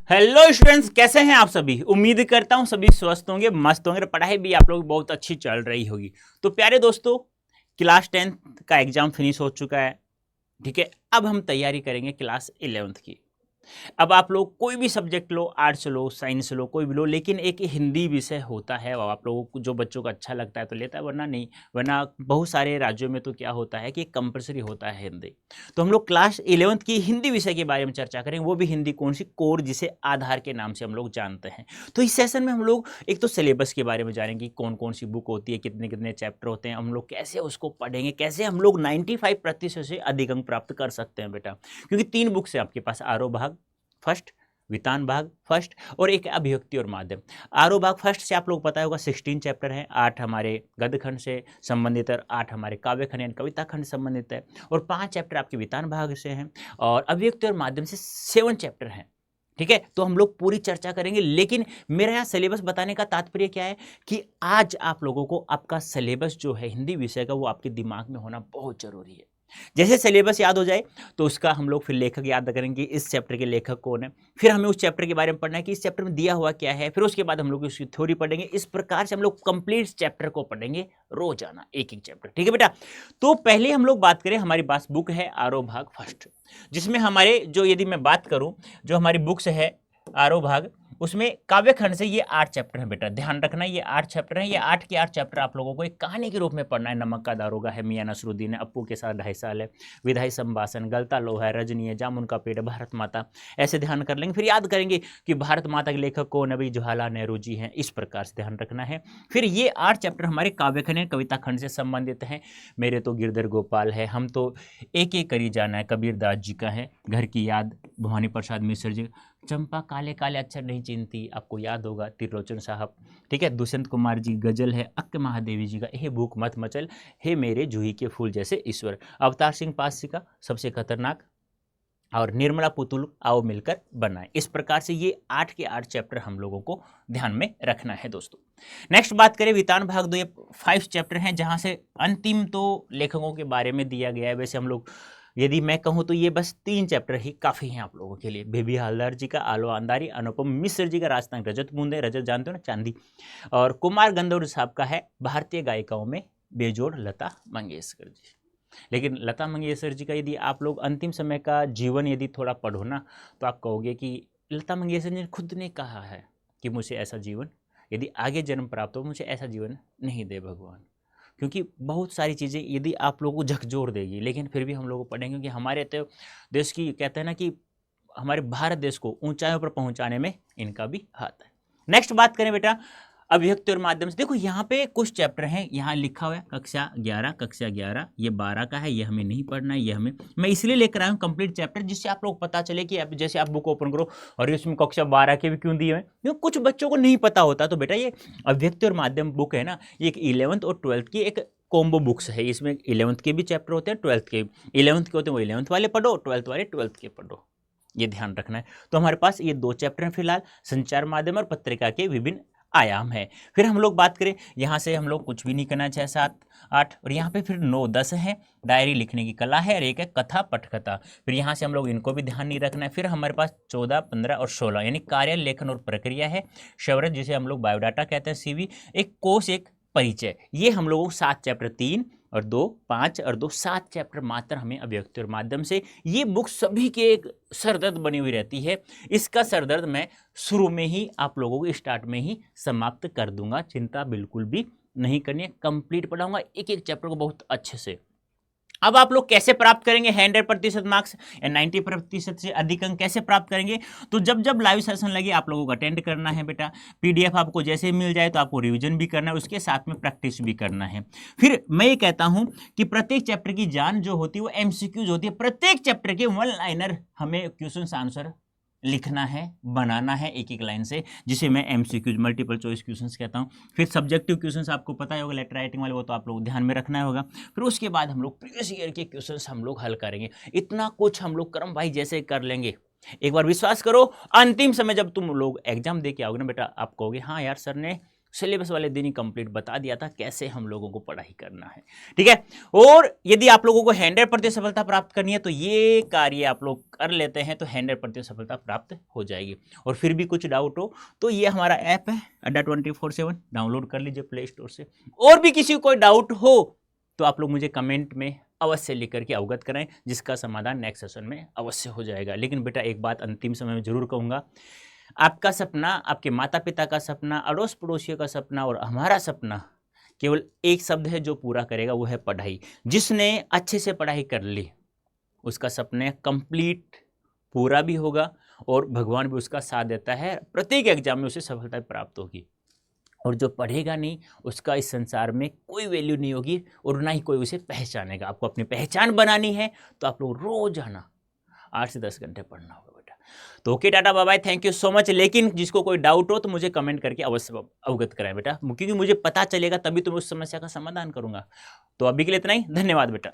Hello students, कैसे हैं आप सभी। उम्मीद करता हूं सभी स्वस्थ होंगे, मस्त होंगे, पढ़ाई भी आप लोग की बहुत अच्छी चल रही होगी। तो प्यारे दोस्तों, क्लास 10th का एग्जाम फिनिश हो चुका है। ठीक है, अब हम तैयारी करेंगे क्लास 11th की। अब आप लोग कोई भी सब्जेक्ट लो, आर्ट्स लो, साइंस लो, कोई भी लो, लेकिन एक हिंदी विषय होता है। और आप लोगों को जो बच्चों को अच्छा लगता है तो लेता है, वरना नहीं। वरना बहुत सारे राज्यों में तो क्या होता है कि कंपलसरी होता है हिंदी। तो हम लोग क्लास 11th की हिंदी विषय के बारे में चर्चा करेंगे। वो भी हिंदी कौन सी, कोर, जिसे आधार के नाम से हम लोग जानते हैं। तो इस सेशन में हम लोग एक तो सिलेबस के बारे में जानेंगे, कौन कौन सी बुक होती है, कितने कितने चैप्टर होते हैं, हम लोग कैसे उसको पढ़ेंगे, कैसे हम लोग 95% से अधिक अंक प्राप्त कर सकते हैं बेटा। क्योंकि 3 बुक्स है आपके पास, आरो भाग फर्स्ट, वितान भाग फर्स्ट, और एक अभिव्यक्ति और माध्यम। आरो भाग फर्स्ट से आप लोग पता होगा 16 चैप्टर हैं, 8 हमारे गद्य खंड से संबंधित है, 8 हमारे काव्य खंड यानी कविता खंड से संबंधित है, और 5 चैप्टर आपके वितान भाग से हैं, और अभिव्यक्ति और माध्यम से 7 चैप्टर हैं। ठीक है, तो हम लोग पूरी चर्चा करेंगे। लेकिन मेरा यहाँ सिलेबस बताने का तात्पर्य क्या है कि आज आप लोगों को आपका सिलेबस जो है हिंदी विषय का, वो आपके दिमाग में होना बहुत जरूरी है। जैसे सिलेबस याद हो जाए तो उसका हम लोग फिर लेखक याद करेंगे, इस चैप्टर के लेखक कौन है, फिर हमें उस चैप्टर के बारे में पढ़ना है कि इस चैप्टर में दिया हुआ क्या है, फिर उसके बाद हम लोग उसकी थ्योरी पढ़ेंगे। इस प्रकार से हम लोग कंप्लीट चैप्टर को पढ़ेंगे रोजाना, एक एक चैप्टर। ठीक है बेटा। तो पहले हम लोग बात करें, हमारी पास बुक है आरो भाग फर्स्ट, जिसमें हमारे जो, यदि मैं बात करूं, जो हमारी बुक्स है आरो भाग, उसमें काव्य खंड से ये 8 चैप्टर हैं बेटा। ध्यान रखना, ये 8 चैप्टर हैं। ये 8 के 8 चैप्टर आप लोगों को एक कहानी के रूप में पढ़ना है। नमक का दारोगा है, मियां नसरुद्दीन है, अप्पू के साथ 2.5 साल है, विधाई संभाषण, गलता लोहा है, रजनी है, जामुन का पेड़ है, भारत माता, ऐसे ध्यान कर लेंगे। फिर याद करेंगे कि भारत माता के लेखक कौन है, भाई जवाहरलाल नेहरू जी हैं। इस प्रकार से ध्यान रखना है। फिर ये 8 चैप्टर हमारे काव्य खंड, कविता खंड से संबंधित हैं। मेरे तो गिरधर गोपाल है, हम तो एक एक करी जाना है, कबीरदास जी का है, घर की याद भवानी प्रसाद मिश्र जी, चंपा काले काले अक्षर नहीं चिंती, आपको याद होगा, त्रिलोचन साहब। ठीक है, दुष्यंत कुमार जी गजल है, अक्क महादेवी जी का हे भूख मत मचल, हे मेरे जूही के फूल जैसे ईश्वर, अवतार सिंह पासी का सबसे खतरनाक, और निर्मला पुतुल आओ मिलकर बनाए। इस प्रकार से ये 8 के 8 चैप्टर हम लोगों को ध्यान में रखना है दोस्तों। नेक्स्ट बात करें वितान भाग 2, ये 5 चैप्टर हैं, जहां से अंतिम तो लेखकों के बारे में दिया गया है। वैसे हम लोग, यदि मैं कहूं तो ये बस 3 चैप्टर ही काफ़ी हैं आप लोगों के लिए। बेबी हलदर जी का आलो अंधारी, अनुपम मिश्र जी का राजस्थान रजत बूंदे, रजत जानते हो ना, चांदी, और कुमार गंधर्व साहब का है भारतीय गायिकाओं में बेजोड़ लता मंगेशकर जी। लेकिन लता मंगेशकर जी का यदि आप लोग अंतिम समय का जीवन यदि थोड़ा पढ़ो ना, तो आप कहोगे कि लता मंगेशकर जी ने खुद ने कहा है कि मुझे ऐसा जीवन, यदि आगे जन्म प्राप्त हो, मुझे ऐसा जीवन नहीं दे भगवान। क्योंकि बहुत सारी चीज़ें यदि आप लोगों को झकझोर देगी, लेकिन फिर भी हम लोग को पढ़ेंगे, क्योंकि हमारे तो देश की, कहते हैं ना कि हमारे भारत देश को ऊंचाइयों पर पहुंचाने में इनका भी हाथ है। नेक्स्ट बात करें बेटा अभिव्यक्ति और माध्यम से। देखो यहाँ पे कुछ चैप्टर हैं, यहाँ लिखा हुआ है कक्षा 11, कक्षा 11, ये 12 का है, ये हमें नहीं पढ़ना है, ये हमें, मैं इसलिए लेकर आया हूँ कंप्लीट चैप्टर, जिससे आप लोग पता चले कि अब जैसे आप बुक ओपन करो और इसमें कक्षा 12 के भी क्यों दिए हैं, क्योंकि कुछ बच्चों को नहीं पता होता। तो बेटा ये अभिव्यक्ति और माध्यम बुक है ना, ये एक 11th और 12th की एक कॉम्बो बुक्स है। इसमें 11th के भी चैप्टर होते हैं, 12th के, 11th के होते हैं वो 11th वाले पढ़ो, 12th वाले 12th के पढ़ो, ये ध्यान रखना है। तो हमारे पास ये 2 चैप्टर हैं फिलहाल, संचार माध्यम और पत्रिका के विभिन्न आयाम है। फिर हम लोग बात करें, यहाँ से हम लोग कुछ भी नहीं करना, 6, 7, 8, और यहाँ पे फिर 9, 10 है, डायरी लिखने की कला है, और एक है कथा पटकथा। फिर यहाँ से हम लोग इनको भी ध्यान नहीं रखना है। फिर हमारे पास 14, 15 और 16 यानी कार्य, लेखन और प्रक्रिया है, शवरत जिसे हम लोग बायोडाटा कहते हैं, सीवी, एक कोश, एक परिचय। ये हम लोगों को 7 चैप्टर, 3 और 2, 5 और 2, 7 चैप्टर मात्र हमें अभिव्यक्ति और माध्यम से। ये बुक सभी के एक सरदर्द बनी हुई रहती है। इसका सरदर्द मैं शुरू में ही आप लोगों को स्टार्ट में ही समाप्त कर दूंगा, चिंता बिल्कुल भी नहीं करनी है। कंप्लीट पढ़ाऊंगा एक एक चैप्टर को बहुत अच्छे से। अब आप लोग कैसे प्राप्त करेंगे 100% मार्क्स या 90% से अधिक अंक कैसे प्राप्त करेंगे? तो जब जब लाइव सेशन लगे आप लोगों को अटेंड करना है बेटा। पीडीएफ आपको जैसे मिल जाए तो आपको रिवीजन भी करना है, उसके साथ में प्रैक्टिस भी करना है। फिर मैं ये कहता हूं कि प्रत्येक चैप्टर की जान जो होती है वो एमसीक्यूज होती है। प्रत्येक चैप्टर के 1 लाइनर हमें क्वेश्चन आंसर लिखना है, बनाना है एक एक लाइन से, जिसे मैं एमसीक्यूज, मल्टीपल चॉइस क्वेश्चंस कहता हूं। फिर सब्जेक्टिव क्वेश्चंस आपको पता ही होगा, लेटर राइटिंग वाले, वो तो आप लोग ध्यान में रखना होगा। फिर उसके बाद हम लोग प्रीवियस ईयर के क्वेश्चंस हम लोग हल करेंगे। इतना कुछ हम लोग क्रम भाई जैसे कर लेंगे, एक बार विश्वास करो, अंतिम समय जब तुम लोग एग्जाम दे के आओगे ना बेटा, आप कहोगे हाँ यार सर ने सिलेबस वाले दिन ही कंप्लीट बता दिया था कैसे हम लोगों को पढ़ाई करना है, ठीक है। और यदि आप लोगों को 100% सफलता प्राप्त करनी है तो ये कार्य आप लोग कर लेते हैं तो 100% सफलता प्राप्त हो जाएगी। और फिर भी कुछ डाउट हो तो ये हमारा ऐप है अड्डा 24/7, डाउनलोड कर लीजिए प्ले स्टोर से। और भी किसी को कोई डाउट हो तो आप लोग मुझे कमेंट में अवश्य लिख करके अवगत कराएं, जिसका समाधान नेक्स्ट सेशन में अवश्य हो जाएगा। लेकिन बेटा एक बात अंतिम समय में जरूर कहूँगा, आपका सपना, आपके माता पिता का सपना, अड़ोस पड़ोसियों का सपना और हमारा सपना केवल एक शब्द है जो पूरा करेगा, वो है पढ़ाई। जिसने अच्छे से पढ़ाई कर ली उसका सपने कंप्लीट पूरा भी होगा और भगवान भी उसका साथ देता है, प्रत्येक एग्जाम में उसे सफलता प्राप्त होगी। और जो पढ़ेगा नहीं उसका इस संसार में कोई वैल्यू नहीं होगी और ना ही कोई उसे पहचानेगा। आपको अपनी पहचान बनानी है तो आप लोग रोजाना 8 से 10 घंटे पढ़ना होगा बेटा। तो okay, tata bye bye, thank you so much. लेकिन जिसको कोई डाउट हो तो मुझे कमेंट करके अवश्य अवगत कराएं बेटा, क्योंकि मुझे पता चलेगा तभी तो मैं उस समस्या का समाधान करूंगा। तो अभी के लिए इतना ही, धन्यवाद बेटा।